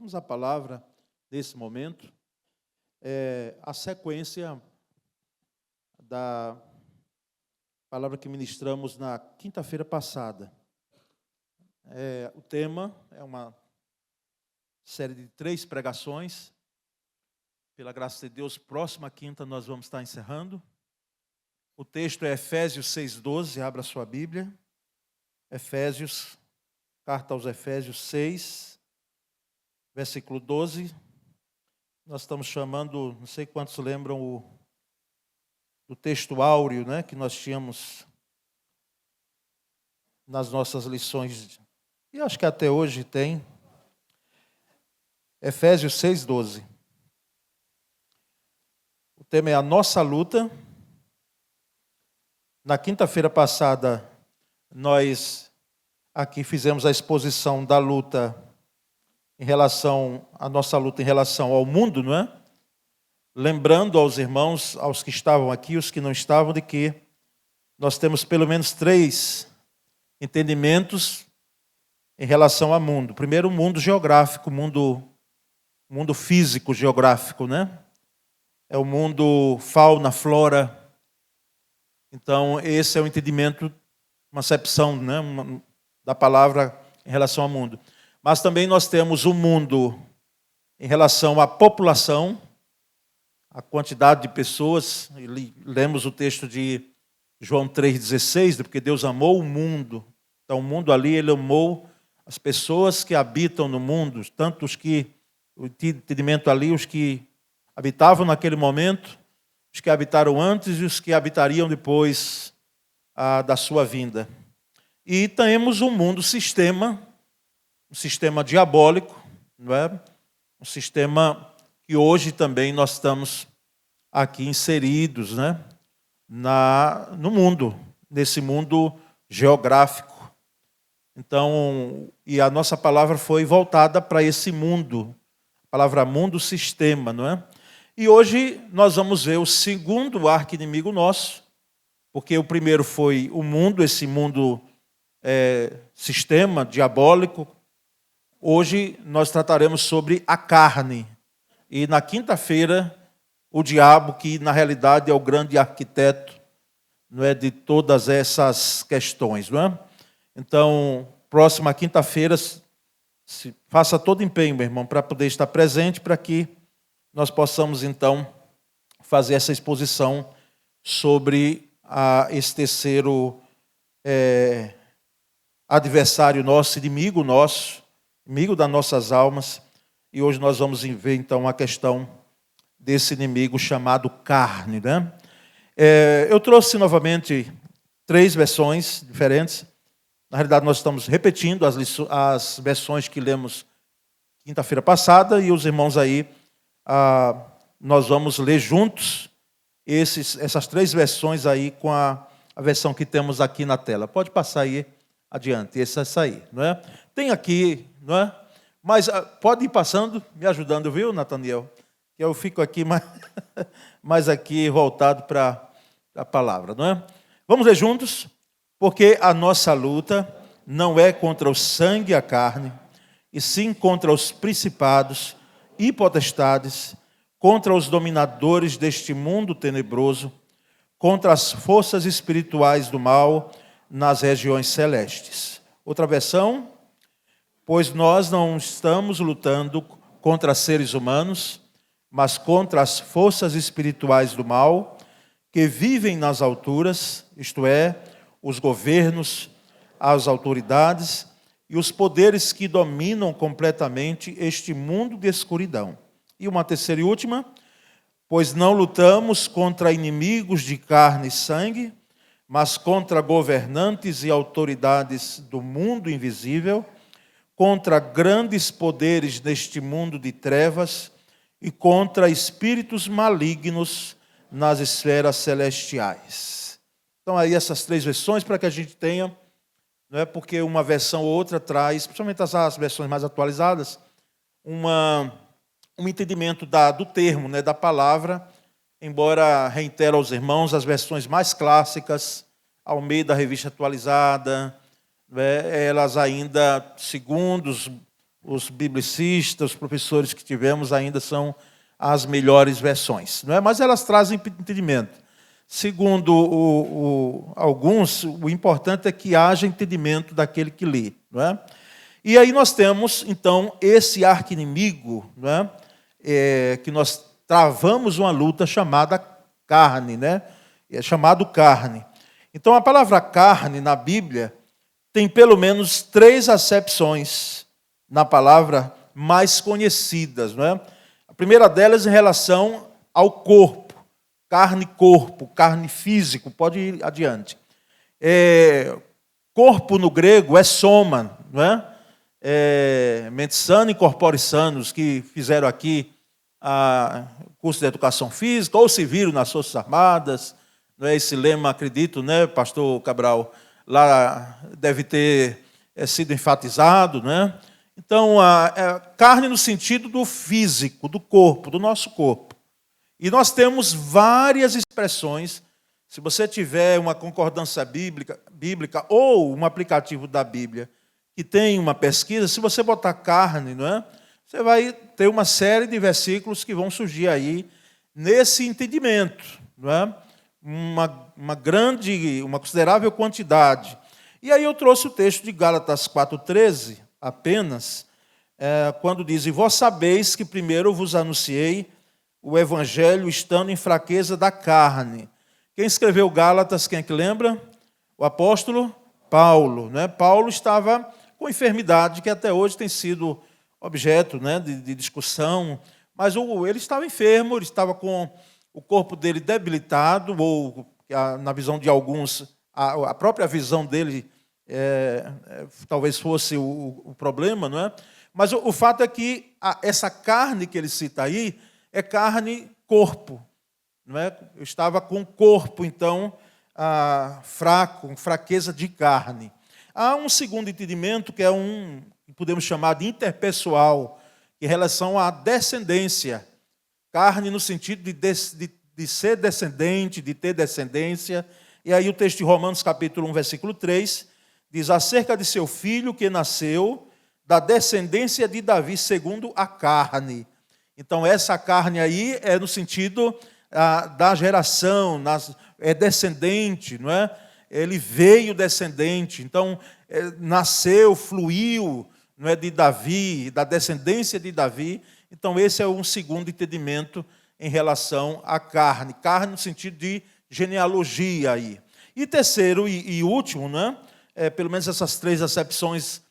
Vamos à palavra nesse momento. A sequência da palavra que ministramos na quinta-feira passada. O tema é uma série de 3 pregações. Pela graça de Deus, próxima quinta nós vamos estar encerrando. O texto é Efésios 6,12, abra sua Bíblia. Carta aos Efésios 6, versículo 12. Nós estamos chamando, não sei quantos lembram do texto áureo, né, que nós tínhamos nas nossas lições, e acho que até hoje tem. Efésios 6,12. O tema é a nossa luta. Na quinta-feira passada, nós aqui fizemos a exposição da luta a nossa luta em relação ao mundo, não é? Lembrando aos irmãos, aos que estavam aqui, os que não estavam, de que nós temos pelo menos 3 entendimentos em relação ao mundo. Primeiro, o mundo geográfico, mundo físico geográfico, né? É o mundo fauna, flora. Então, esse é o entendimento, uma acepção, né, da palavra em relação ao mundo. Mas também nós temos o mundo em relação à população, a quantidade de pessoas. Lemos o texto de João 3,16, porque Deus amou o mundo. Então, o mundo ali, Ele amou as pessoas que habitam no mundo, tanto o entendimento ali, os que habitavam naquele momento, os que habitaram antes e os que habitariam depois da sua vinda. E temos um mundo sistema, um sistema diabólico, não é? Um sistema que hoje também nós estamos aqui inseridos, né? No mundo, nesse mundo geográfico. Então, e a nossa palavra foi voltada para esse mundo, a palavra mundo, sistema, não é? E hoje nós vamos ver o segundo arqui-inimigo nosso, porque o primeiro foi o mundo, esse mundo sistema diabólico. Hoje nós trataremos sobre a carne. E na quinta-feira, o diabo, que na realidade é o grande arquiteto, não é, de todas essas questões, não é? Então, próxima quinta-feira, faça todo empenho, meu irmão, para poder estar presente, para que nós possamos então fazer essa exposição sobre esse terceiro adversário nosso, inimigo nosso, inimigo das nossas almas. E hoje nós vamos ver então a questão desse inimigo chamado carne, né? Eu trouxe novamente 3 versões diferentes. Na realidade, nós estamos repetindo as versões que lemos quinta-feira passada, e os irmãos aí, nós vamos ler juntos essas 3 versões aí com a versão que temos aqui na tela. Pode passar aí adiante, essa aí, não é? Tem aqui, não é? Mas pode ir passando, me ajudando, viu, Nathaniel? Que eu fico aqui mais aqui voltado para a palavra, não é? Vamos ler juntos? Porque a nossa luta não é contra o sangue e a carne, e sim contra os principados e potestades, contra os dominadores deste mundo tenebroso, contra as forças espirituais do mal nas regiões celestes. Outra versão: pois nós não estamos lutando contra seres humanos, mas contra as forças espirituais do mal que vivem nas alturas, isto é, os governos, as autoridades e os poderes que dominam completamente este mundo de escuridão. E uma terceira e última: pois não lutamos contra inimigos de carne e sangue, mas contra governantes e autoridades do mundo invisível, contra grandes poderes neste mundo de trevas e contra espíritos malignos nas esferas celestiais. Então, aí essas 3 versões para que a gente tenha, não é, porque uma versão ou outra traz, principalmente as versões mais atualizadas, um entendimento do termo, né, da palavra, embora reitero aos irmãos as versões mais clássicas, Almeida, Revista Atualizada, elas ainda, segundo os biblicistas, os professores que tivemos ainda são as melhores versões, não é? Mas elas trazem entendimento. Segundo alguns, o importante é que haja entendimento daquele que lê, não é? E aí nós temos, então, esse arqui-inimigo, não é? Que nós travamos uma luta chamada carne, né? É chamado carne. Então, a palavra carne na Bíblia tem pelo menos 3 acepções na palavra mais conhecidas, não é? A primeira delas em relação ao corpo, carne físico, pode ir adiante. Corpo no grego é soma, não é? Mente sana e corpore sanos, que fizeram aqui curso de educação física, ou se viram nas Forças Armadas, não é? Esse lema, acredito, né, pastor Cabral, lá deve ter sido enfatizado, né? Então, carne no sentido do físico, do corpo, do nosso corpo. E nós temos várias expressões. Se você tiver uma concordância bíblica ou um aplicativo da Bíblia que tem uma pesquisa, se você botar carne, não é? Você vai ter uma série de versículos que vão surgir aí nesse entendimento, não é? Uma considerável quantidade. E aí eu trouxe o texto de Gálatas 4,13, apenas, quando diz: e vós sabeis que primeiro vos anunciei o evangelho estando em fraqueza da carne. Quem escreveu Gálatas, quem é que lembra? O apóstolo Paulo, né? Paulo estava com enfermidade que até hoje tem sido objeto, né, de discussão, mas ele estava enfermo, ele estava com o corpo dele debilitado, ou na visão de alguns, a própria visão dele talvez fosse o problema, não é? Mas o fato é que essa carne que ele cita aí é carne-corpo, não é? Eu estava com o corpo, então, fraco, fraqueza de carne. Há um segundo entendimento que que podemos chamar de interpessoal, em relação à descendência. Carne no sentido de ser descendente, de ter descendência. E aí o texto de Romanos, capítulo 1, versículo 3, diz: acerca de seu filho que nasceu da descendência de Davi segundo a carne. Então, essa carne aí é no sentido da geração, é descendente, não é? Ele veio descendente, então, nasceu, fluiu, não é, de Davi, da descendência de Davi. Então, esse é um segundo entendimento em relação à carne. Carne no sentido de genealogia aí. E terceiro e último, né? Pelo menos essas 3 acepções,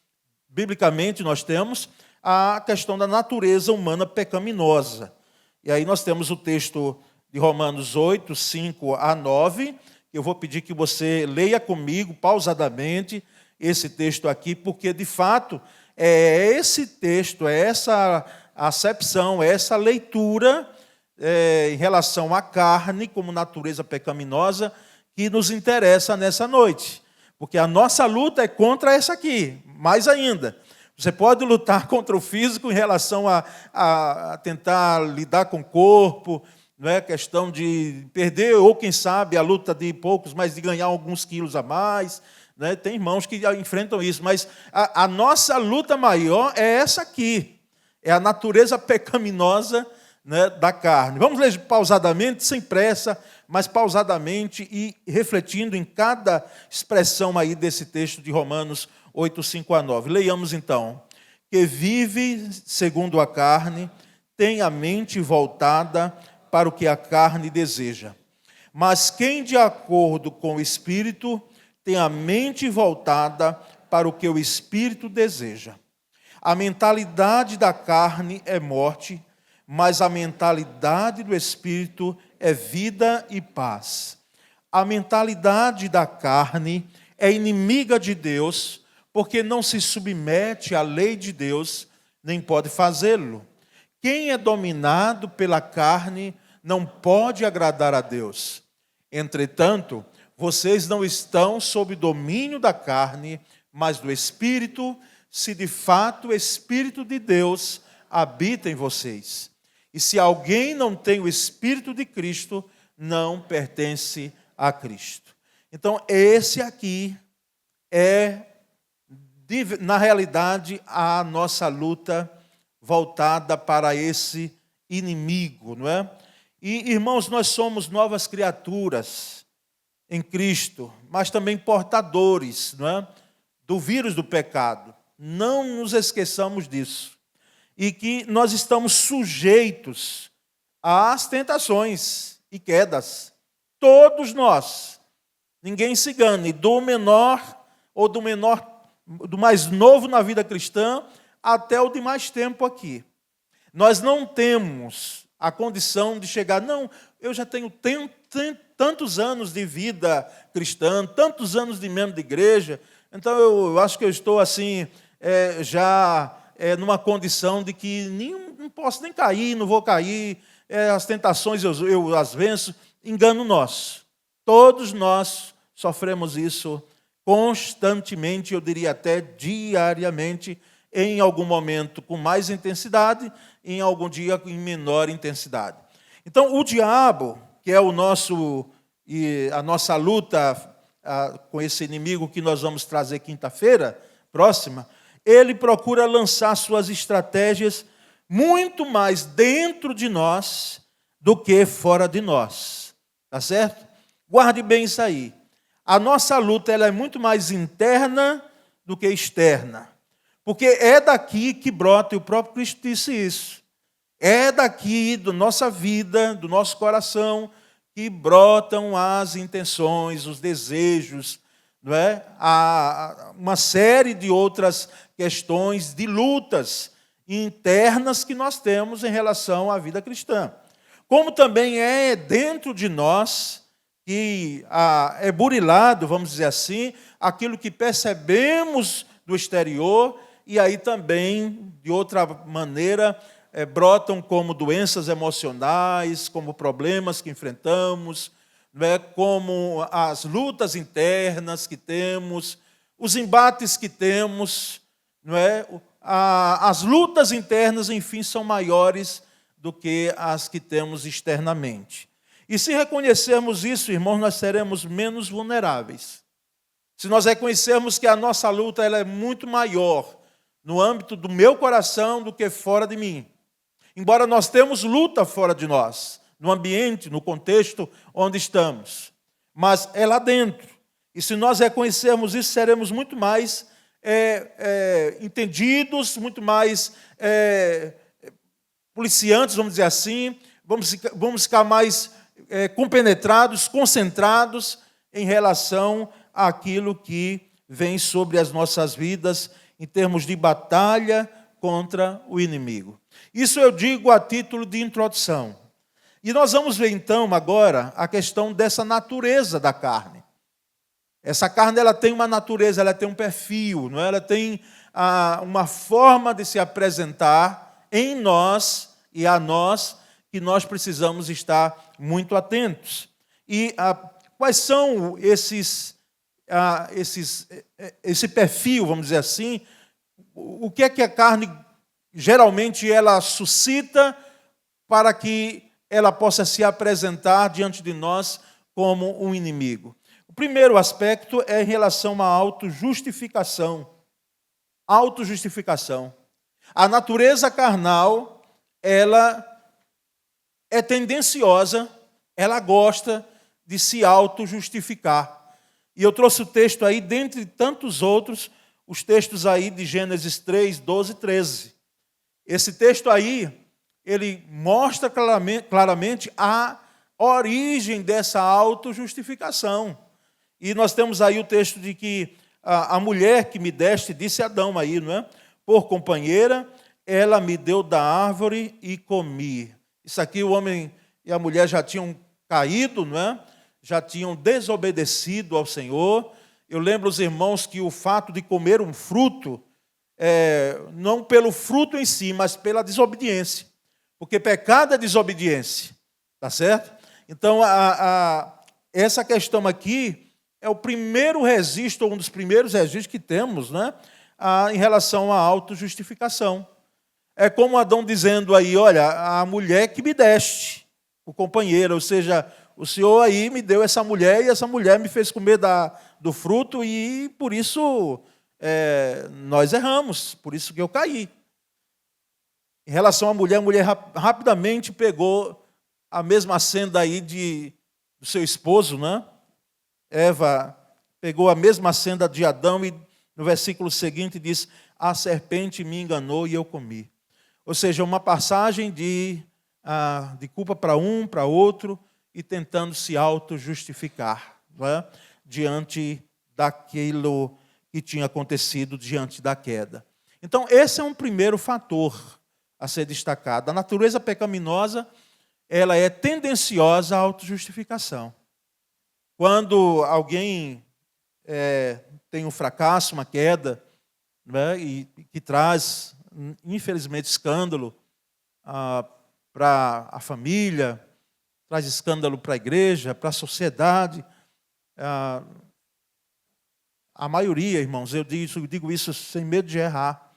biblicamente, nós temos a questão da natureza humana pecaminosa. E aí nós temos o texto de Romanos 8, 5 a 9. Eu vou pedir que você leia comigo, pausadamente, esse texto aqui, porque, de fato, esse texto, essa acepção, essa leitura em relação à carne como natureza pecaminosa que nos interessa nessa noite. Porque a nossa luta é contra essa aqui, mais ainda. Você pode lutar contra o físico em relação a tentar lidar com o corpo, não é questão de perder, ou quem sabe, a luta de poucos, mas de ganhar alguns quilos a mais. Né? Tem irmãos que enfrentam isso, mas a nossa luta maior é essa aqui. É a natureza pecaminosa, né, da carne. Vamos ler pausadamente, sem pressa, mas pausadamente e refletindo em cada expressão aí desse texto de Romanos 8, 5 a 9. Leiamos então. Que vive segundo a carne, tem a mente voltada para o que a carne deseja. Mas quem de acordo com o Espírito tem a mente voltada para o que o Espírito deseja. A mentalidade da carne é morte, mas a mentalidade do Espírito é vida e paz. A mentalidade da carne é inimiga de Deus, porque não se submete à lei de Deus, nem pode fazê-lo. Quem é dominado pela carne não pode agradar a Deus. Entretanto, vocês não estão sob domínio da carne, mas do Espírito, se de fato o Espírito de Deus habita em vocês. E se alguém não tem o Espírito de Cristo, não pertence a Cristo. Então, esse aqui é na realidade, a nossa luta voltada para esse inimigo, não é? E, irmãos, nós somos novas criaturas em Cristo, mas também portadores, não é? Do vírus do pecado. Não nos esqueçamos disso. E que nós estamos sujeitos às tentações e quedas. Todos nós. Ninguém se engane, do menor ou do mais novo na vida cristã até o de mais tempo aqui. Nós não temos a condição de chegar, não, eu já tenho tantos anos de vida cristã, tantos anos de membro de igreja, então eu acho que eu estou assim, numa condição de que não posso nem cair, não vou cair, as tentações eu as venço. Engano nosso. Todos nós sofremos isso constantemente, eu diria até diariamente, em algum momento com mais intensidade, em algum dia em menor intensidade. Então, o diabo, que é a nossa luta com esse inimigo que nós vamos trazer quinta-feira próxima, ele procura lançar suas estratégias muito mais dentro de nós do que fora de nós. Tá certo? Guarde bem isso aí. A nossa luta ela é muito mais interna do que externa. Porque é daqui que brota, e o próprio Cristo disse isso, é daqui da nossa vida, do nosso coração, que brotam as intenções, os desejos, não é? Uma série de outras questões, de lutas internas que nós temos em relação à vida cristã. Como também é dentro de nós que é burilado, vamos dizer assim, aquilo que percebemos do exterior, e aí também, de outra maneira, brotam como doenças emocionais, como problemas que enfrentamos, não é? Como as lutas internas que temos, os embates que temos, não é? As lutas internas, enfim, são maiores do que as que temos externamente. E se reconhecermos isso, irmãos, nós seremos menos vulneráveis. Se nós reconhecermos que a nossa luta ela é muito maior no âmbito do meu coração do que fora de mim. Embora nós temos luta fora de nós, no ambiente, no contexto onde estamos. Mas é lá dentro. E se nós reconhecermos isso, seremos muito mais entendidos, muito mais policiantes, vamos dizer assim, vamos ficar mais compenetrados, concentrados em relação àquilo que vem sobre as nossas vidas em termos de batalha contra o inimigo. Isso eu digo a título de introdução. E nós vamos ver então agora a questão dessa natureza da carne. Essa carne ela tem uma natureza, ela tem um perfil, não é? Ela tem uma forma de se apresentar em nós e a nós que nós precisamos estar muito atentos. E quais são esse perfil, vamos dizer assim? O que é que a carne geralmente ela suscita para que ela possa se apresentar diante de nós como um inimigo? O primeiro aspecto é em relação à autojustificação. Autojustificação. A natureza carnal, ela é tendenciosa, ela gosta de se autojustificar. E eu trouxe o texto aí, dentre tantos outros, os textos aí de Gênesis 3, 12 e 13. Esse texto aí, ele mostra claramente a origem dessa autojustificação. E nós temos aí o texto de que a mulher que me deste, disse Adão aí, não é? Por companheira, ela me deu da árvore e comi. Isso aqui o homem e a mulher já tinham caído, não é? Já tinham desobedecido ao Senhor. Eu lembro os irmãos que o fato de comer um fruto, não pelo fruto em si, mas pela desobediência. Porque pecado é desobediência, tá certo? Então, essa questão aqui é o primeiro registro, ou um dos primeiros registros que temos, né, em relação à autojustificação. É como Adão dizendo aí, olha, a mulher que me deste, o companheiro, ou seja, o Senhor aí me deu essa mulher e essa mulher me fez comer do fruto e por isso nós erramos, por isso que eu caí. Em relação à mulher, a mulher rapidamente pegou a mesma senda aí do seu esposo, né? Eva pegou a mesma senda de Adão e no versículo seguinte diz: a serpente me enganou e eu comi. Ou seja, uma passagem de culpa para um, para outro, e tentando se auto-justificar, não é? Diante daquilo que tinha acontecido, diante da queda. Então, esse é um primeiro fator a ser destacado. A natureza pecaminosa, ela é tendenciosa à autojustificação. Quando alguém tem um fracasso, uma queda, né, e que traz, infelizmente, escândalo para a família, traz escândalo para a igreja, para a sociedade. A maioria, irmãos, eu digo isso sem medo de errar,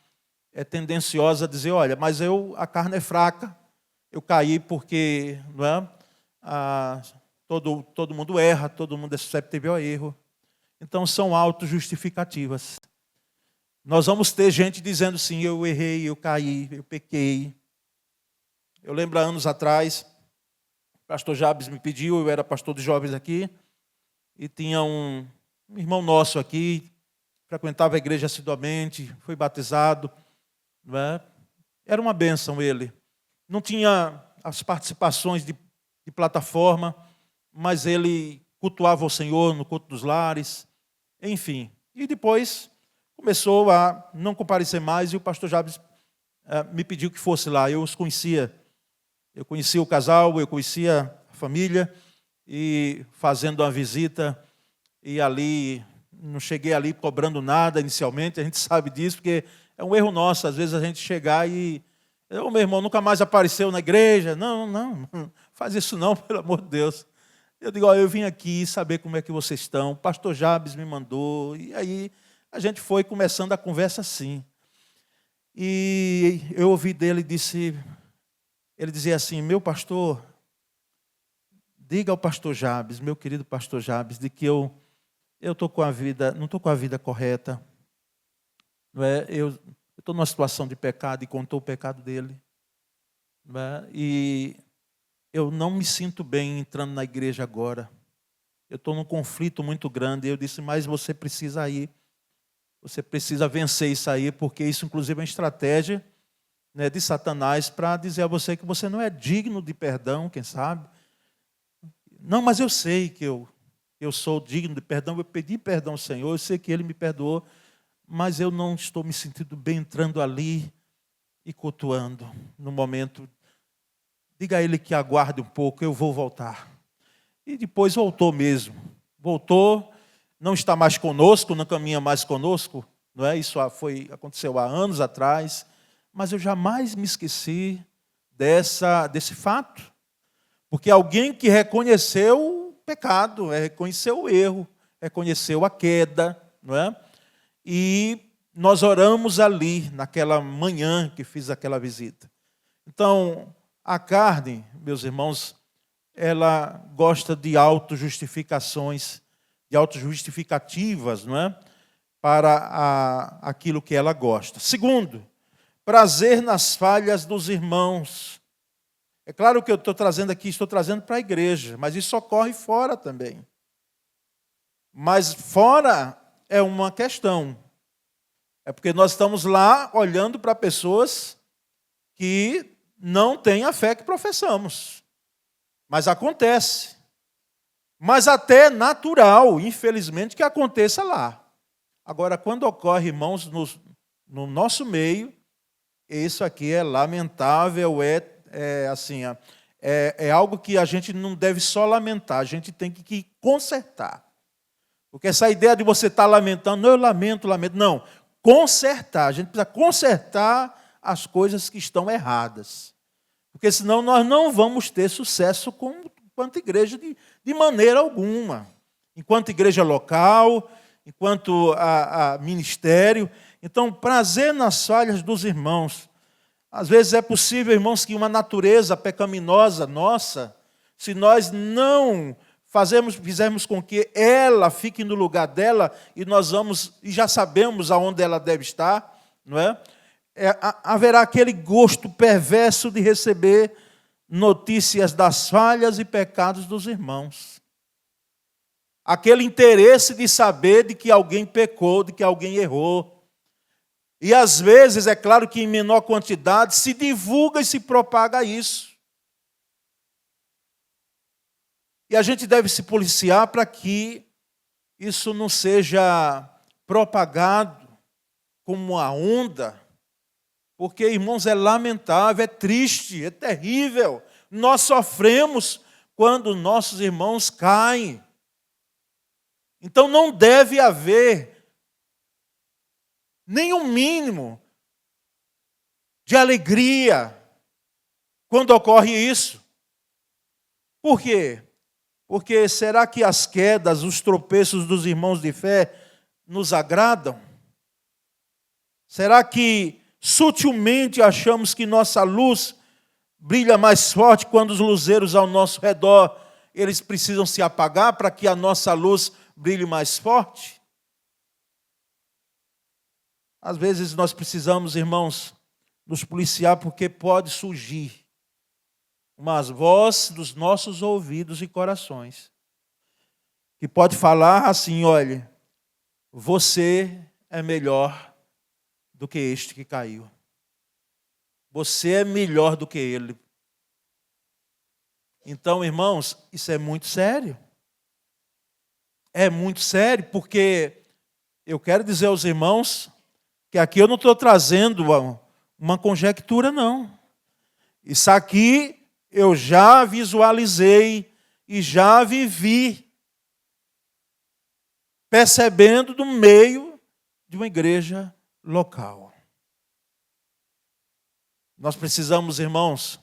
é tendenciosa a dizer: olha, mas a carne é fraca, eu caí porque não é? Todo mundo erra, todo mundo é suscetível a erro. Então são autojustificativas. Nós vamos ter gente dizendo sim, eu errei, eu caí, eu pequei. Eu lembro há anos atrás, o pastor Jabes me pediu, eu era pastor de jovens aqui, e tinha um irmão nosso aqui, frequentava a igreja assiduamente, foi batizado, não é? Era uma bênção ele. Não tinha as participações de plataforma, mas ele cultuava o Senhor no culto dos lares, enfim. E depois começou a não comparecer mais e o pastor Jabes me pediu que fosse lá. Eu os conhecia. Eu conhecia o casal, eu conhecia a família, e fazendo uma visita, e ali, não cheguei ali cobrando nada inicialmente, a gente sabe disso, porque é um erro nosso, às vezes a gente chegar e... meu irmão nunca mais apareceu na igreja. Não faz isso não, pelo amor de Deus. Eu digo: eu vim aqui saber como é que vocês estão, o pastor Jabes me mandou, e aí a gente foi começando a conversa assim. E eu ouvi dele, ele dizia assim: meu pastor, diga ao pastor Jabes, meu querido pastor Jabes, de que eu estou com a vida, não estou com a vida correta, não é? Eu estou numa situação de pecado, e contou o pecado dele, não é? E eu não me sinto bem entrando na igreja agora. Eu estou num conflito muito grande. Eu disse: mas você precisa ir. Você precisa vencer isso aí, porque isso, inclusive, é uma estratégia, né, de Satanás para dizer a você que você não é digno de perdão, quem sabe. Não, mas eu sei que eu sou digno de perdão. Eu pedi perdão ao Senhor, eu sei que Ele me perdoou, mas eu não estou me sentindo bem entrando ali e cultuando no momento. Diga a ele que aguarde um pouco, eu vou voltar. E depois voltou mesmo. Voltou, não está mais conosco, não caminha mais conosco, não é? Isso aconteceu há anos atrás, mas eu jamais me esqueci desse fato. Porque alguém que reconheceu o pecado, reconheceu o erro, reconheceu a queda, não é? E nós oramos ali, naquela manhã que fiz aquela visita. Então, a carne, meus irmãos, ela gosta de autojustificações, de autojustificativas, não é? Para aquilo que ela gosta. Segundo, prazer nas falhas dos irmãos. É claro que eu estou trazendo aqui, estou trazendo para a igreja, mas isso ocorre fora também. Mas fora é uma questão. É porque nós estamos lá olhando para pessoas que não têm a fé que professamos. Mas acontece. Mas até é natural, infelizmente, que aconteça lá. Agora, quando ocorre, irmãos, no nosso meio, isso aqui é lamentável, é algo que a gente não deve só lamentar, a gente tem que consertar. Porque essa ideia de você estar lamentando, não, eu lamento, não. Consertar, a gente precisa consertar as coisas que estão erradas. Porque senão nós não vamos ter sucesso enquanto igreja de maneira alguma. Enquanto igreja local, enquanto a ministério. Então, prazer nas falhas dos irmãos. Às vezes é possível, irmãos, que uma natureza pecaminosa nossa, se nós não fizermos com que ela fique no lugar dela e nós vamos, e já sabemos aonde ela deve estar, não é? Haverá aquele gosto perverso de receber notícias das falhas e pecados dos irmãos. Aquele interesse de saber de que alguém pecou, de que alguém errou. E às vezes, é claro que em menor quantidade, se divulga e se propaga isso. E a gente deve se policiar para que isso não seja propagado como uma onda. Porque, irmãos, é lamentável, é triste, é terrível. Nós sofremos quando nossos irmãos caem. Então não deve haver nem um mínimo de alegria quando ocorre isso. Por quê? Porque será que as quedas, os tropeços dos irmãos de fé nos agradam? Será que sutilmente achamos que nossa luz brilha mais forte quando os luzeiros ao nosso redor, eles precisam se apagar para que a nossa luz brilhe mais forte? Às vezes nós precisamos, irmãos, nos policiar porque pode surgir uma voz dos nossos ouvidos e corações que pode falar assim: olha, você é melhor do que este que caiu. Você é melhor do que ele. Então, irmãos, isso é muito sério. É muito sério, porque eu quero dizer aos irmãos que aqui eu não estou trazendo uma conjectura, não. Isso aqui eu já visualizei e já vivi, percebendo no meio de uma igreja local. Nós precisamos, irmãos,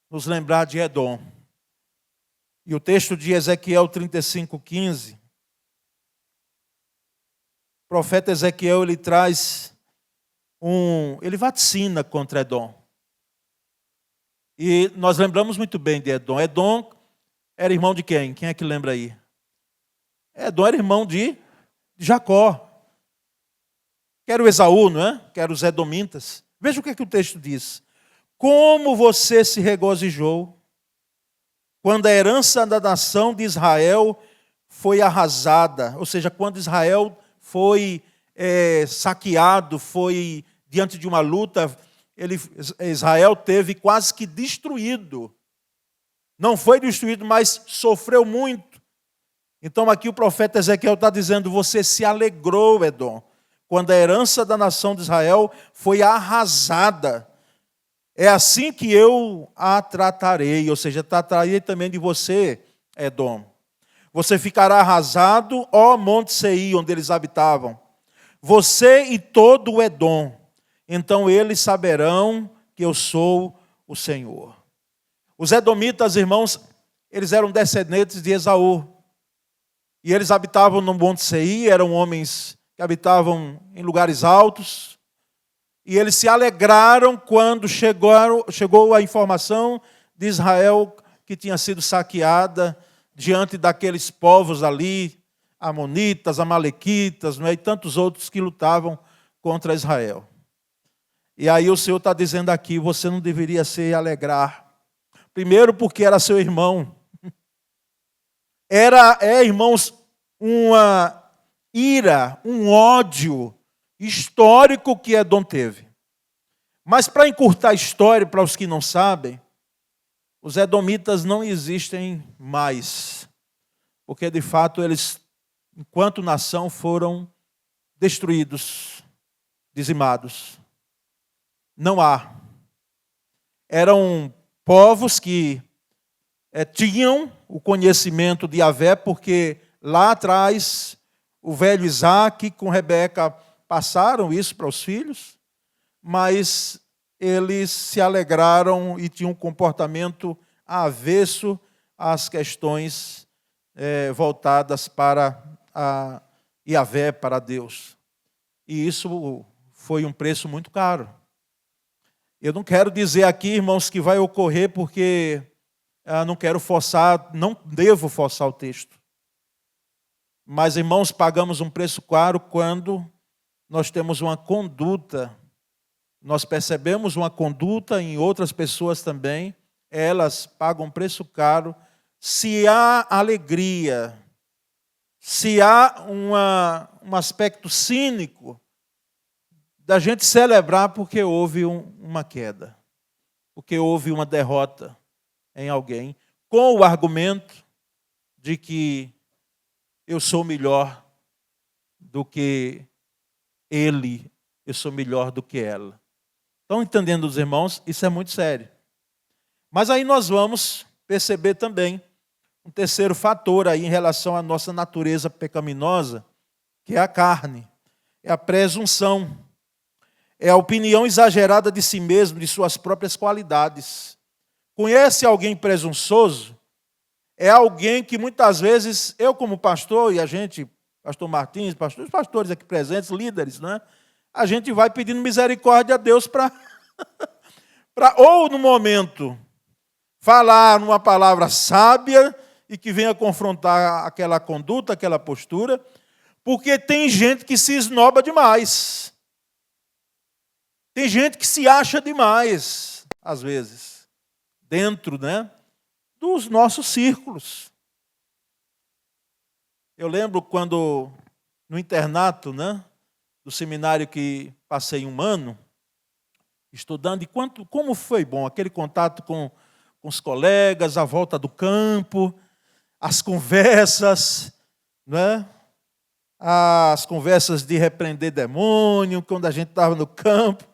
nos lembrar de Edom. E o texto de Ezequiel 35:15, o profeta Ezequiel, ele traz ele vaticina contra Edom. E nós lembramos muito bem de Edom. Edom era irmão de quem? Quem é que lembra aí? Edom era irmão de Jacó. Que era o Esaú, não é? Que eram os edomitas. Veja o que o texto diz. Como você se regozijou quando a herança da nação de Israel foi arrasada. Ou seja, quando Israel foi saqueado, foi diante de uma luta, Israel teve quase que destruído. Não foi destruído, mas sofreu muito. Então aqui o profeta Ezequiel está dizendo: você se alegrou, Edom, quando a herança da nação de Israel foi arrasada. É assim que eu a tratarei, ou seja, tratarei também de você, Edom. Você ficará arrasado, ó Monte Seir, onde eles habitavam. Você e todo o Edom. Então eles saberão que eu sou o Senhor. Os edomitas, irmãos, eles eram descendentes de Esaú. E eles habitavam no Monte Seir, eram homens que habitavam em lugares altos. E eles se alegraram quando chegou a informação de Israel que tinha sido saqueada diante daqueles povos ali, amonitas, amalequitas, e tantos outros que lutavam contra Israel. E aí o Senhor está dizendo aqui: você não deveria se alegrar. Primeiro porque era seu irmão. Irmãos, uma ira, um ódio histórico que Edom teve. Mas para encurtar a história, para os que não sabem, os edomitas não existem mais. Porque de fato eles, enquanto nação, foram destruídos, dizimados. Não há. Eram povos que tinham o conhecimento de Yahvé, porque lá atrás o velho Isaac com Rebeca passaram isso para os filhos, mas eles se alegraram e tinham um comportamento avesso às questões voltadas para a Yahvé, para Deus. E isso foi um preço muito caro. Eu não quero dizer aqui, irmãos, que vai ocorrer porque não quero forçar, não devo forçar o texto. Mas, irmãos, pagamos um preço caro quando nós temos uma conduta, nós percebemos uma conduta em outras pessoas também, elas pagam um preço caro. Se há alegria, se há um aspecto cínico da gente celebrar porque houve uma queda, porque houve uma derrota em alguém, com o argumento de que eu sou melhor do que ele, eu sou melhor do que ela. Estão entendendo, os irmãos? Isso é muito sério. Mas aí nós vamos perceber também um terceiro fator aí em relação à nossa natureza pecaminosa, que é a carne, é a presunção, é a opinião exagerada de si mesmo, de suas próprias qualidades. Conhece alguém presunçoso? É alguém que muitas vezes, eu como pastor e a gente, pastor Martins, os pastores aqui presentes, líderes, né? A gente vai pedindo misericórdia a Deus para ou no momento falar uma palavra sábia e que venha confrontar aquela conduta, aquela postura, porque tem gente que se esnoba demais. Tem gente que se acha demais, às vezes, dentro, né, dos nossos círculos. Eu lembro quando, no internato, né, do seminário que passei um ano, estudando, e como foi bom aquele contato com os colegas, a volta do campo, as conversas, né? As conversas de repreender demônio, quando a gente estava no campo,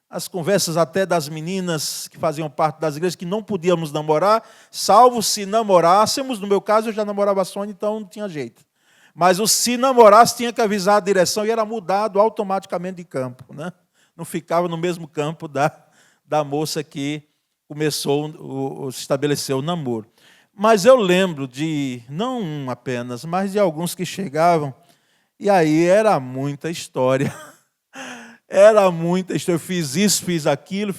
as conversas até das meninas que faziam parte das igrejas, que não podíamos namorar, salvo se namorássemos. No meu caso, eu já namorava a Sônia, então não tinha jeito. Mas se namorasse, tinha que avisar a direção e era mudado automaticamente de campo, né? Não ficava no mesmo campo da moça que começou, estabeleceu o namoro. Mas eu lembro de, não apenas, mas de alguns que chegavam, e aí era muita história. Era muita história. Eu fiz isso, fiz aquilo,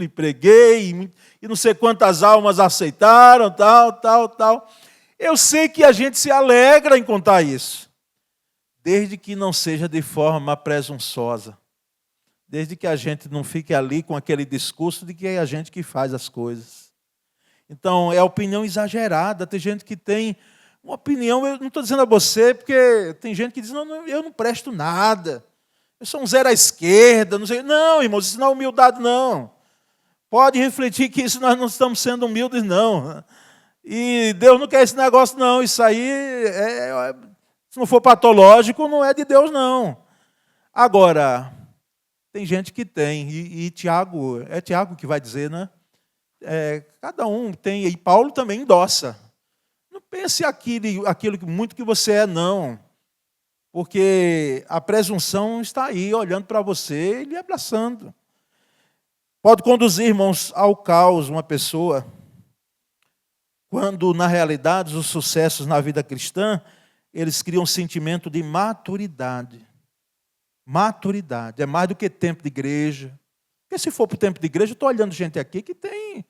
e preguei, e não sei quantas almas aceitaram, tal. Eu sei que a gente se alegra em contar isso, desde que não seja de forma presunçosa, desde que a gente não fique ali com aquele discurso de que é a gente que faz as coisas. Então, é a opinião exagerada. Tem gente que tem uma opinião, eu não estou dizendo a você, porque tem gente que diz, não, eu não presto nada, eu sou um zero à esquerda, não sei. Não, irmãos, isso não é humildade, não. Pode refletir que isso nós não estamos sendo humildes, não. E Deus não quer esse negócio, não. Isso aí, se não for patológico, não é de Deus, não. Agora, tem gente que tem, e Tiago, é Tiago que vai dizer, né? Cada um tem, e Paulo também endossa. Não pense aquilo muito que você é, não. Porque a presunção está aí, olhando para você e lhe abraçando. Pode conduzir, irmãos, ao caos uma pessoa, quando, na realidade, os sucessos na vida cristã, eles criam um sentimento de maturidade. Maturidade. É mais do que tempo de igreja. Porque se for para o tempo de igreja, eu estou olhando gente aqui que tem...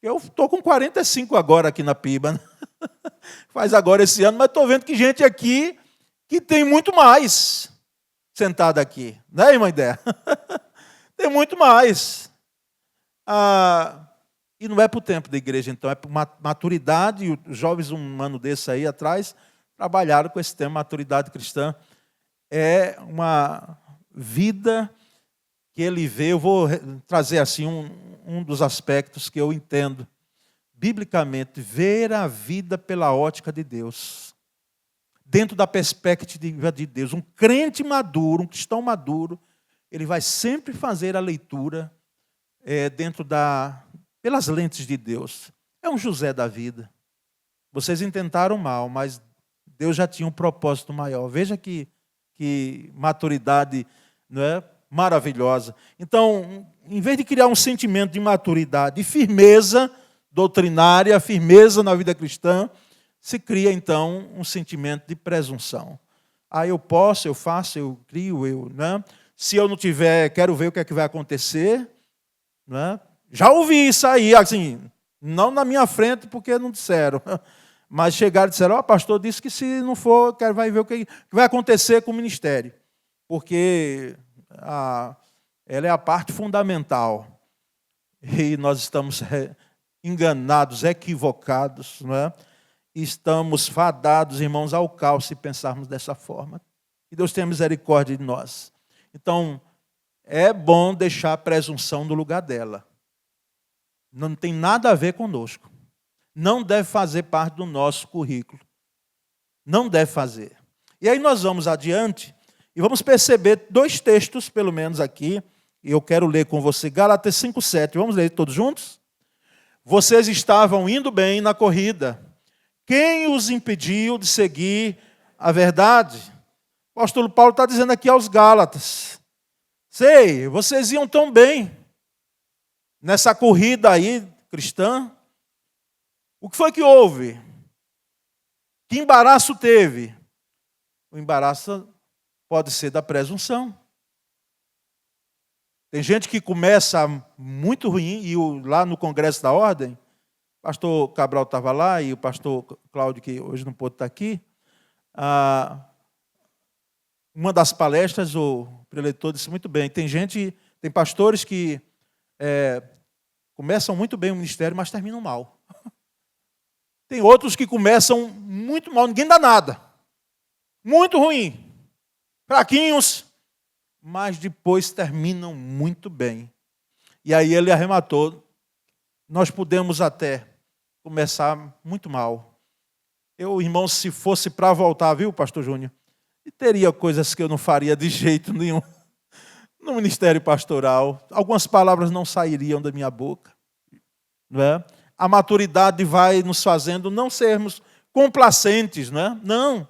Eu estou com 45 agora aqui na Piba. Né? Faz agora esse ano, mas estou vendo que gente aqui que tem muito mais sentada aqui. Né, irmã Ideia? Tem muito mais. E não é para o tempo da igreja, então, é para maturidade. E os jovens, um ano desse aí atrás, trabalharam com esse tema, maturidade cristã. É uma vida que ele vê. Eu vou trazer assim um dos aspectos que eu entendo biblicamente, ver a vida pela ótica de Deus, dentro da perspectiva de Deus. Um crente maduro, um cristão maduro, ele vai sempre fazer a leitura pelas lentes de Deus. É um José da vida. Vocês intentaram mal, mas Deus já tinha um propósito maior. Veja que maturidade, não é, maravilhosa. Então, em vez de criar um sentimento de maturidade e firmeza doutrinária, firmeza na vida cristã, se cria, então, um sentimento de presunção. Eu posso, eu faço, eu crio, né? Se eu não tiver, quero ver o que é que vai acontecer, né? Já ouvi isso aí, assim, não na minha frente, porque não disseram. Mas chegaram e disseram, pastor disse que se não for, vai ver o que vai acontecer com o ministério. Porque ela é a parte fundamental. E nós estamos enganados, equivocados, não é? Estamos fadados, irmãos, ao caos se pensarmos dessa forma. Que Deus tenha misericórdia de nós. Então, é bom deixar a presunção no lugar dela. Não tem nada a ver conosco. Não deve fazer parte do nosso currículo. Não deve fazer. E aí nós vamos adiante e vamos perceber 2 textos, pelo menos aqui, e eu quero ler com você, Gálatas 5:7. Vamos ler todos juntos? Vocês estavam indo bem na corrida. Quem os impediu de seguir a verdade? O apóstolo Paulo está dizendo aqui aos Gálatas. Sei, vocês iam tão bem nessa corrida aí cristã. O que foi que houve? Que embaraço teve? O embaraço pode ser da presunção. Tem gente que começa muito ruim, e lá no Congresso da Ordem, o pastor Cabral estava lá, e o pastor Cláudio, que hoje não pôde estar aqui, uma das palestras, o preletor disse muito bem, tem pastores que começam muito bem o ministério, mas terminam mal. Tem outros que começam muito mal, ninguém dá nada. Muito ruim. Fraquinhos, mas depois terminam muito bem. E aí ele arrematou. Nós podemos até começar muito mal. Eu, irmão, se fosse para voltar, viu, pastor Júnior? Teria coisas que eu não faria de jeito nenhum no ministério pastoral. Algumas palavras não sairiam da minha boca. Não é? A maturidade vai nos fazendo não sermos complacentes, não é? Não.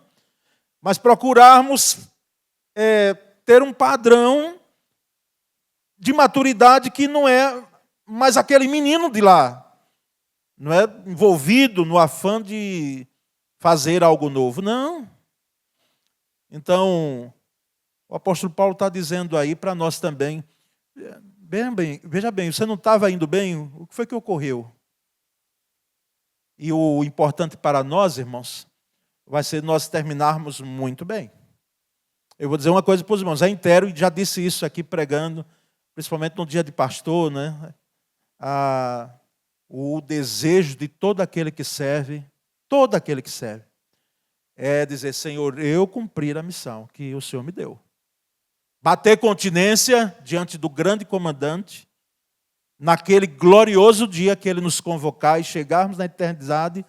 Mas procurarmos ter um padrão de maturidade que não é mais aquele menino de lá, não é envolvido no afã de fazer algo novo, não. Então, o apóstolo Paulo está dizendo aí para nós também, veja bem, você não estava indo bem, o que foi que ocorreu? E o importante para nós, irmãos, vai ser nós terminarmos muito bem. Eu vou dizer uma coisa para os irmãos, e já disse isso aqui pregando, principalmente no dia de pastor, né? O desejo de todo aquele que serve, é dizer, Senhor, eu cumprir a missão que o Senhor me deu. Bater continência diante do grande comandante, naquele glorioso dia que Ele nos convocar e chegarmos na eternidade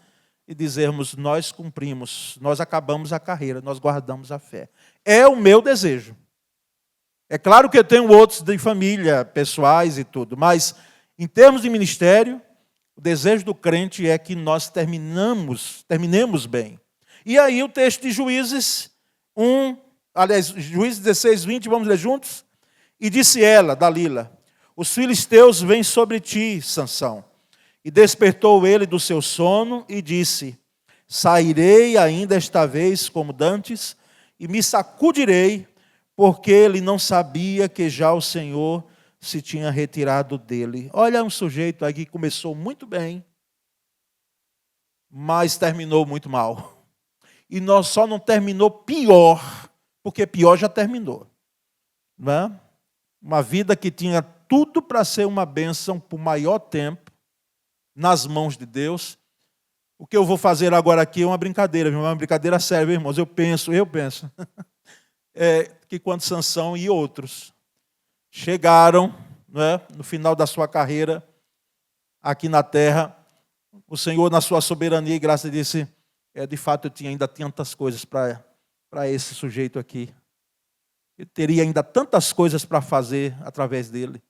e dizermos, nós cumprimos, nós acabamos a carreira, nós guardamos a fé. É o meu desejo. É claro que eu tenho outros de família, pessoais e tudo, mas em termos de ministério, o desejo do crente é que nós terminemos bem. E aí o texto de Juízes 16:20, vamos ler juntos? E disse ela, Dalila, os filisteus vêm sobre ti, Sansão. E despertou ele do seu sono e disse, sairei ainda esta vez como dantes e me sacudirei, porque ele não sabia que já o Senhor se tinha retirado dele. Olha um sujeito aí que começou muito bem, mas terminou muito mal. E nós só não terminou pior, porque pior já terminou. Não é? Uma vida que tinha tudo para ser uma bênção por maior tempo, nas mãos de Deus. O que eu vou fazer agora aqui é uma brincadeira, uma brincadeira séria, irmãos. Eu penso, que quando Sansão e outros chegaram, não é, no final da sua carreira, aqui na terra, o Senhor, na sua soberania e graça, disse, de fato, eu ainda tinha tantas coisas para esse sujeito aqui. Eu teria ainda tantas coisas para fazer através dele.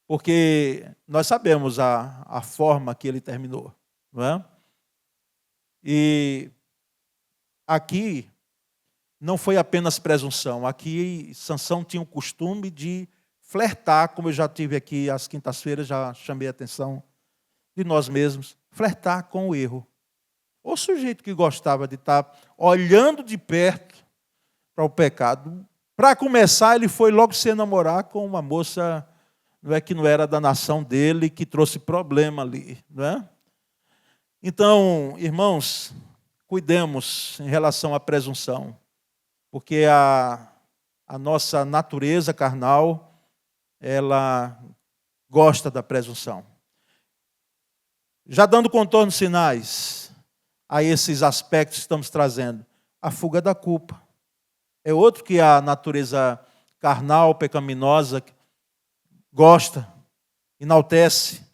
Porque nós sabemos a forma que ele terminou. Não é? E aqui não foi apenas presunção. Aqui Sansão tinha o costume de flertar, como eu já tive aqui às quintas-feiras, já chamei a atenção de nós mesmos, flertar com o erro. O sujeito que gostava de estar olhando de perto para o pecado. Para começar, ele foi logo se namorar com uma moça não é que não era da nação dele, que trouxe problema ali, não é? Então, irmãos, cuidemos em relação à presunção, porque a nossa natureza carnal, ela gosta da presunção. Já dando contornos finais a esses aspectos que estamos trazendo, a fuga da culpa. É outro que a natureza carnal, pecaminosa, gosta, enaltece.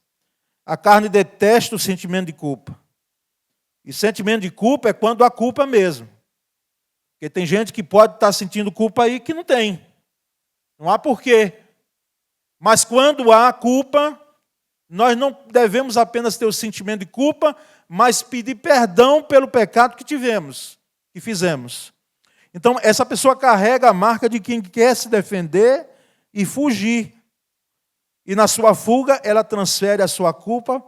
A carne detesta o sentimento de culpa. E sentimento de culpa é quando há culpa mesmo. Porque tem gente que pode estar sentindo culpa aí que não tem. Não há porquê. Mas quando há culpa, nós não devemos apenas ter o sentimento de culpa, mas pedir perdão pelo pecado que tivemos, que fizemos. Então, essa pessoa carrega a marca de quem quer se defender e fugir. E na sua fuga, ela transfere a sua culpa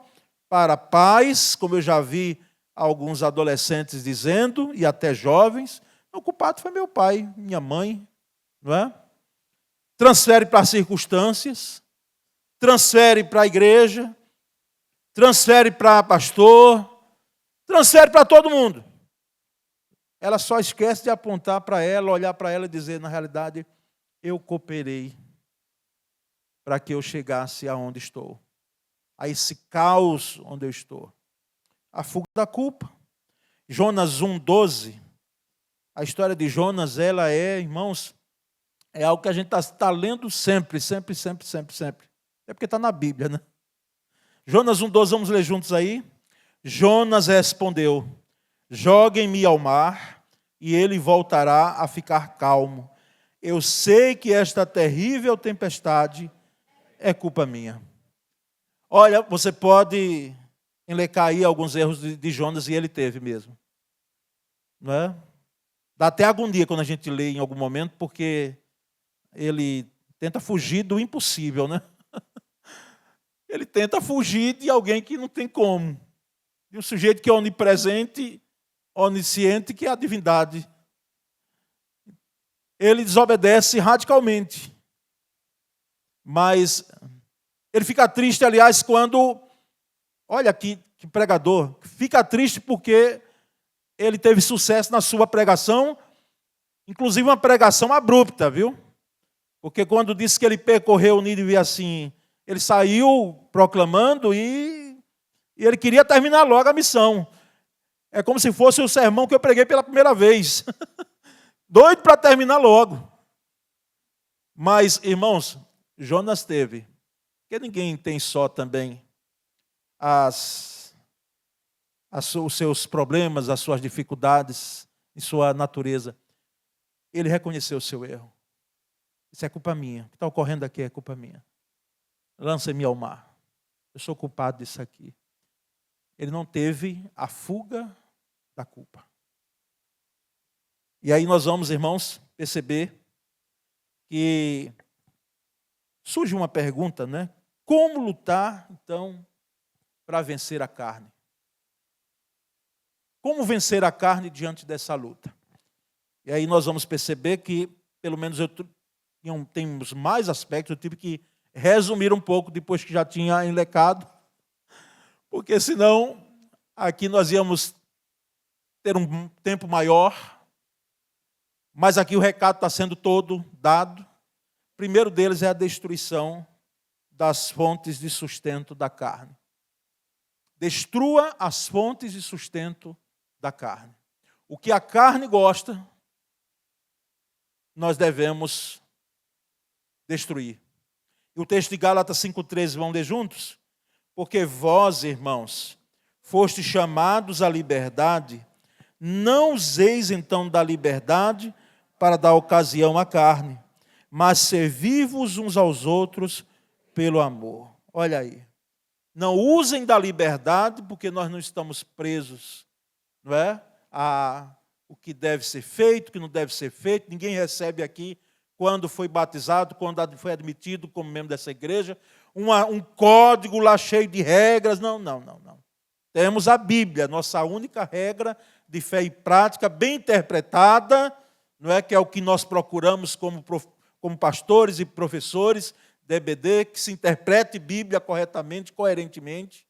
para pais, como eu já vi alguns adolescentes dizendo, e até jovens, o culpado foi meu pai, minha mãe, não é? Transfere para as circunstâncias, transfere para a igreja, transfere para pastor, transfere para todo mundo. Ela só esquece de apontar para ela, olhar para ela e dizer, na realidade, eu cooperei para que eu chegasse aonde estou, a esse caos onde eu estou. A fuga da culpa. Jonas 1,12, a história de Jonas, ela é, irmãos, é algo que a gente está lendo sempre. É porque está na Bíblia, né? Jonas 1,12, vamos ler juntos aí. Jonas respondeu, joguem-me ao mar, e ele voltará a ficar calmo. Eu sei que esta terrível tempestade é culpa minha. Olha, você pode enlecar aí alguns erros de Jonas, e ele teve mesmo. Não é? Dá até agonia quando a gente lê em algum momento, porque ele tenta fugir do impossível, né? Ele tenta fugir de alguém que não tem como. De um sujeito que é onipresente, onisciente, que é a divindade. Ele desobedece radicalmente. Mas ele fica triste, aliás, quando... Olha que pregador. Fica triste porque ele teve sucesso na sua pregação, inclusive uma pregação abrupta, viu? Porque quando disse que ele percorreu o Nínive assim, ele saiu proclamando e ele queria terminar logo a missão. É como se fosse o sermão que eu preguei pela primeira vez. Doido para terminar logo. Mas, irmãos, Jonas teve. Porque ninguém tem só também os seus problemas, as suas dificuldades, em sua natureza. Ele reconheceu o seu erro. Isso é culpa minha. O que está ocorrendo aqui é culpa minha. Lance-me ao mar. Eu sou culpado disso aqui. Ele não teve a fuga da culpa. E aí nós vamos, irmãos, perceber que surge uma pergunta, né? Como lutar, então, para vencer a carne? Como vencer a carne diante dessa luta? E aí nós vamos perceber que, pelo menos temos mais aspectos, eu tive que resumir um pouco depois que já tinha enlecado, porque senão aqui nós íamos ter um tempo maior, mas aqui o recado está sendo todo dado. O primeiro deles é a destruição das fontes de sustento da carne. Destrua as fontes de sustento da carne. O que a carne gosta, nós devemos destruir. E o texto de Gálatas 5,13, vamos ler juntos? Porque vós, irmãos, fostes chamados à liberdade, não useis então da liberdade para dar ocasião à carne, mas servi-vos uns aos outros pelo amor. Olha aí. Não usem da liberdade, porque nós não estamos presos, não é? A o que deve ser feito, o que não deve ser feito. Ninguém recebe aqui, quando foi batizado, quando foi admitido como membro dessa igreja, um código lá cheio de regras. Não. Temos a Bíblia, nossa única regra de fé e prática, bem interpretada, não é? Que é o que nós procuramos como pastores e professores, DBD, que se interprete Bíblia corretamente, coerentemente.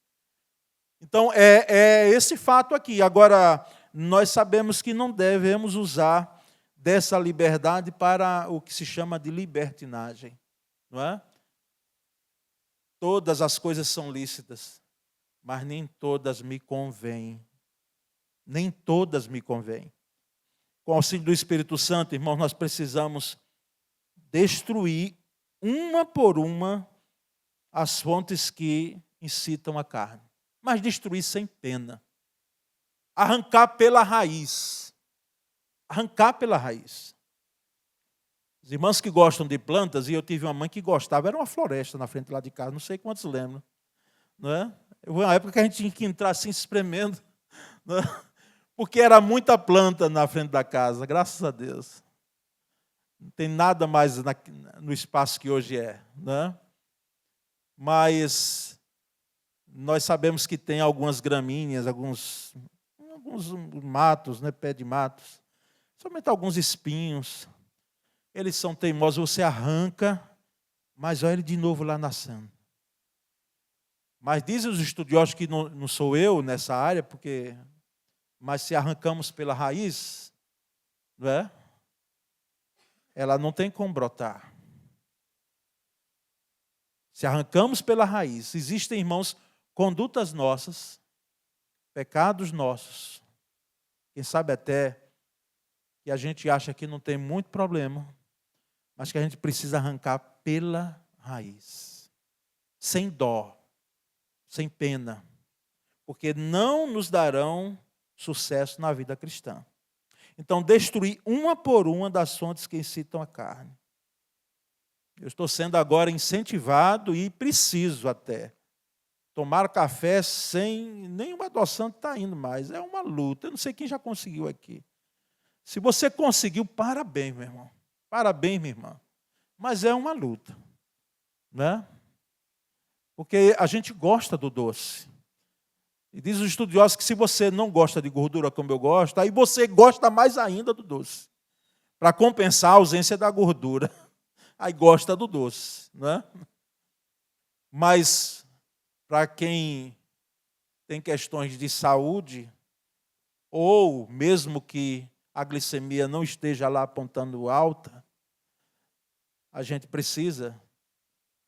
Então, é esse fato aqui. Agora, nós sabemos que não devemos usar dessa liberdade para o que se chama de libertinagem. Não é? Todas as coisas são lícitas, mas nem todas me convêm. Nem todas me convêm. Com o auxílio do Espírito Santo, irmãos, nós precisamos destruir, uma por uma, as fontes que incitam a carne. Mas destruir sem pena. Arrancar pela raiz. Arrancar pela raiz. Os irmãos que gostam de plantas, e eu tive uma mãe que gostava, era uma floresta na frente lá de casa, não sei quantos lembram. Não é? Houve uma época que a gente tinha que entrar assim espremendo, não é? Porque era muita planta na frente da casa, graças a Deus. Não tem nada mais no espaço que hoje é. Não é? Mas nós sabemos que tem algumas gramíneas, alguns matos, né, pé de matos, somente alguns espinhos. Eles são teimosos, você arranca, mas olha ele de novo lá nascendo. Mas dizem os estudiosos que não sou eu nessa área, mas se arrancamos pela raiz, não é? Ela não tem como brotar. Se arrancamos pela raiz, existem, irmãos, condutas nossas, pecados nossos, quem sabe até que a gente acha que não tem muito problema, mas que a gente precisa arrancar pela raiz, sem dó, sem pena, porque não nos darão sucesso na vida cristã. Então, destruir uma por uma das fontes que incitam a carne. Eu estou sendo agora incentivado e preciso até tomar café sem nenhuma adoçante está indo mais. É uma luta. Eu não sei quem já conseguiu aqui. Se você conseguiu, parabéns, meu irmão. Parabéns, minha irmã. Mas é uma luta, né? Porque a gente gosta do doce. E diz os estudiosos que se você não gosta de gordura como eu gosto, aí você gosta mais ainda do doce. Para compensar a ausência da gordura. Aí gosta do doce, né? Mas para quem tem questões de saúde, ou mesmo que a glicemia não esteja lá apontando alta, a gente precisa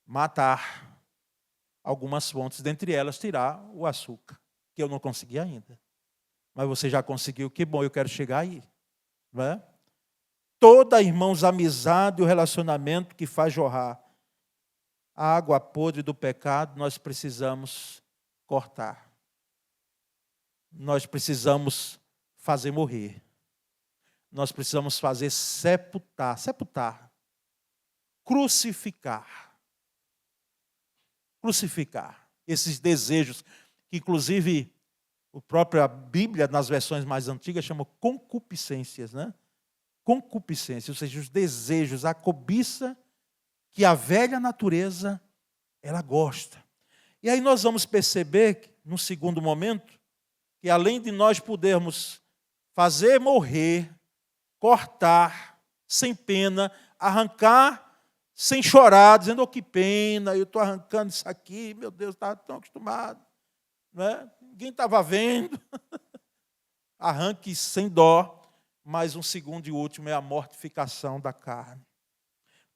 matar algumas fontes, dentre elas tirar o açúcar, que eu não consegui ainda. Mas você já conseguiu, que bom, eu quero chegar aí. Não é? Toda, irmãos, amizade e o relacionamento que faz jorrar a água podre do pecado, nós precisamos cortar. Nós precisamos fazer morrer. Nós precisamos fazer sepultar, crucificar esses desejos, que inclusive a própria Bíblia, nas versões mais antigas, chama concupiscências, né? Concupiscência, ou seja, os desejos, a cobiça que a velha natureza, ela gosta. E aí nós vamos perceber, num segundo momento, que além de nós podermos fazer morrer, cortar, sem pena, arrancar, sem chorar, dizendo, oh, que pena, eu estou arrancando isso aqui, meu Deus, estava tão acostumado, não é? Ninguém estava vendo. Arranque sem dó, mas um segundo e último é a mortificação da carne.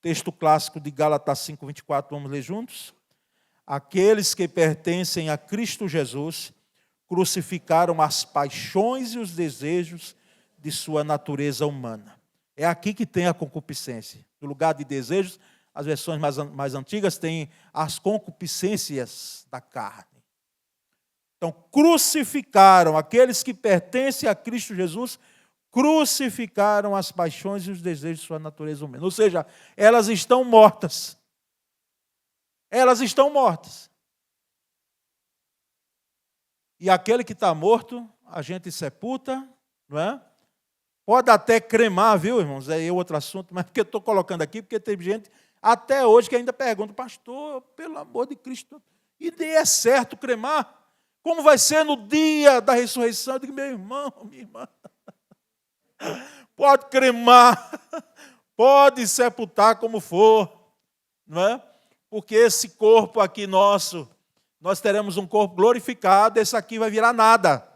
Texto clássico de Gálatas 5:24, vamos ler juntos? Aqueles que pertencem a Cristo Jesus crucificaram as paixões e os desejos de sua natureza humana. É aqui que tem a concupiscência. No lugar de desejos, as versões mais antigas têm as concupiscências da carne. Então, crucificaram aqueles que pertencem a Cristo Jesus, crucificaram as paixões e os desejos de sua natureza humana. Ou seja, elas estão mortas. Elas estão mortas. E aquele que está morto, a gente sepulta, não é? Pode até cremar, viu, irmãos? É outro assunto, mas porque eu estou colocando aqui, porque teve gente até hoje que ainda pergunta, pastor, pelo amor de Cristo, e é certo cremar? Como vai ser no dia da ressurreição? Eu digo, meu irmão, minha irmã, pode cremar, pode sepultar como for, não é? porque esse corpo aqui nosso, nós teremos um corpo glorificado, esse aqui vai virar nada.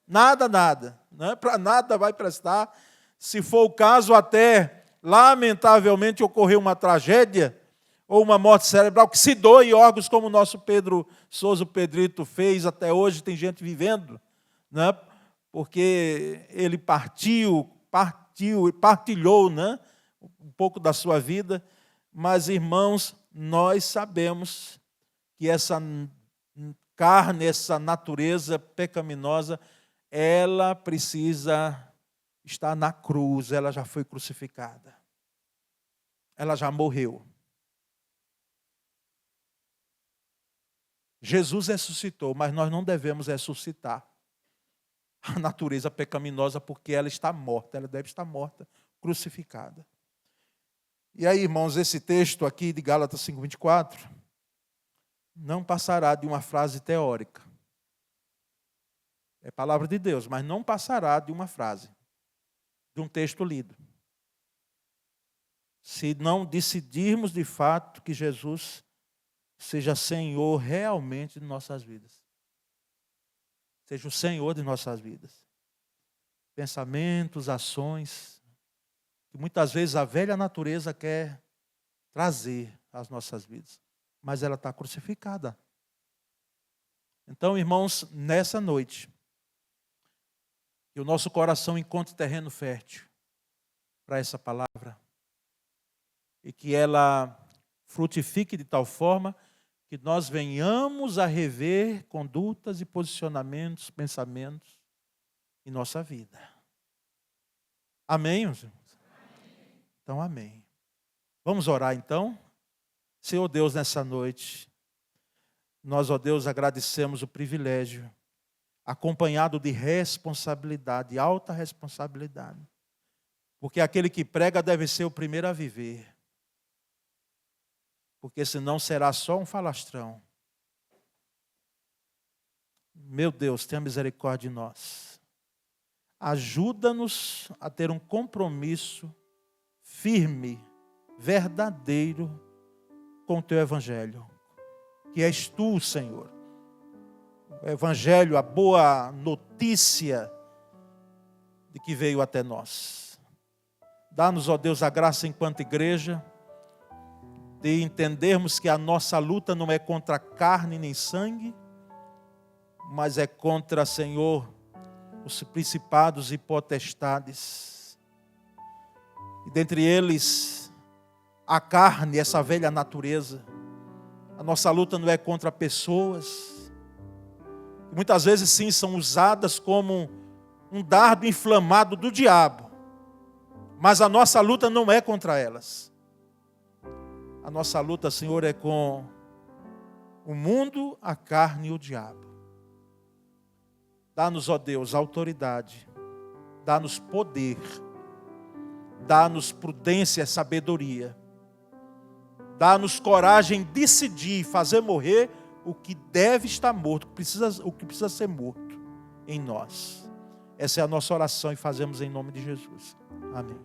Nada, nada. Né? Para nada vai prestar. Se for o caso, até, lamentavelmente, ocorrer uma tragédia ou uma morte cerebral que se doe órgãos como o nosso Pedro Souza, o Pedrito, fez até hoje, tem gente vivendo, né? Porque ele partilhou, né? Um pouco da sua vida, mas, irmãos, nós sabemos que essa carne, essa natureza pecaminosa, ela precisa estar na cruz, ela já foi crucificada. Ela já morreu. Jesus ressuscitou, mas nós não devemos ressuscitar a natureza pecaminosa, porque ela está morta, ela deve estar morta, crucificada. E aí, irmãos, esse texto aqui de Gálatas 5:24 não passará de uma frase teórica. É palavra de Deus, mas não passará de uma frase, de um texto lido. Se não decidirmos de fato que Jesus seja Senhor realmente de nossas vidas. Seja o Senhor de nossas vidas. Pensamentos, ações, que muitas vezes a velha natureza quer trazer às nossas vidas. Mas ela está crucificada. Então, irmãos, nessa noite, que o nosso coração encontre terreno fértil para essa palavra. E que ela frutifique de tal forma que nós venhamos a rever condutas e posicionamentos, pensamentos em nossa vida. Amém, meus irmãos? Então, amém. Vamos orar, então? Senhor Deus, nessa noite, nós, ó Deus, agradecemos o privilégio, acompanhado de responsabilidade, alta responsabilidade. Porque aquele que prega deve ser o primeiro a viver. Porque senão será só um falastrão. Meu Deus, tenha misericórdia de nós. Ajuda-nos a ter um compromisso firme, verdadeiro com o Teu Evangelho, que és Tu, Senhor. O Evangelho, a boa notícia de que veio até nós. Dá-nos, ó Deus, a graça enquanto igreja, de entendermos que a nossa luta não é contra carne nem sangue, mas é contra, Senhor, os principados e potestades. E dentre eles, a carne, essa velha natureza. A nossa luta não é contra pessoas, que muitas vezes sim são usadas como um dardo inflamado do diabo. Mas a nossa luta não é contra elas. A nossa luta, Senhor, é com o mundo, a carne e o diabo. Dá-nos, ó Deus, autoridade. Dá-nos poder. Dá-nos prudência e sabedoria. Dá-nos coragem de decidir, fazer morrer o que deve estar morto, o que precisa ser morto em nós. Essa é a nossa oração e fazemos em nome de Jesus. Amém.